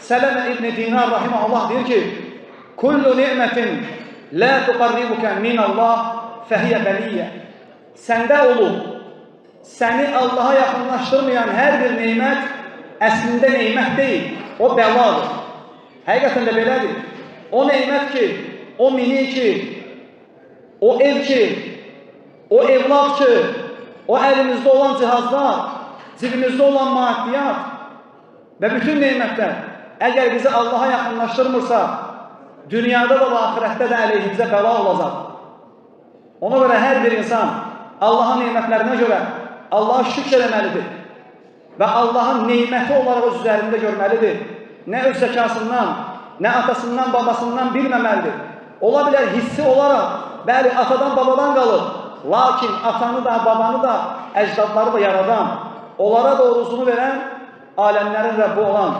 Sələmə İbn Dinar rahimehullah deyir ki, kullu ni'metin la tuqarribuka min Allah fəhiyə bəliyyə. Səndə olub, səni Allaha yaxınlaşdırmayan hər bir neymət əslində neymət deyil, o bəladır. Həqiqətən də belədir. O neymət ki, o mini ki, o ev ki, o evlad ki, o əlimizdə olan cihazlar, cibimizdə olan maddiyyat və bütün neymətlər əgər bizi Allaha yaxınlaşdırmırsa, dünyada da və axirətdə də əleyhimizə bəla olacaq. Ona görə hər bir insan Allahın neymətlərinə görə Allaha şükr eləməlidir və Allahın neyməti olaraq öz üzərində görməlidir. Nə öz zəkasından, nə atasından, babasından bilməməlidir. Ola bilər hissi olaraq, bəli, atadan, babadan qalır. Lakin atanı da, babanı da, əcdadları da yaradan, onlara doğrusunu verən, aləmlərin Rəbbi olan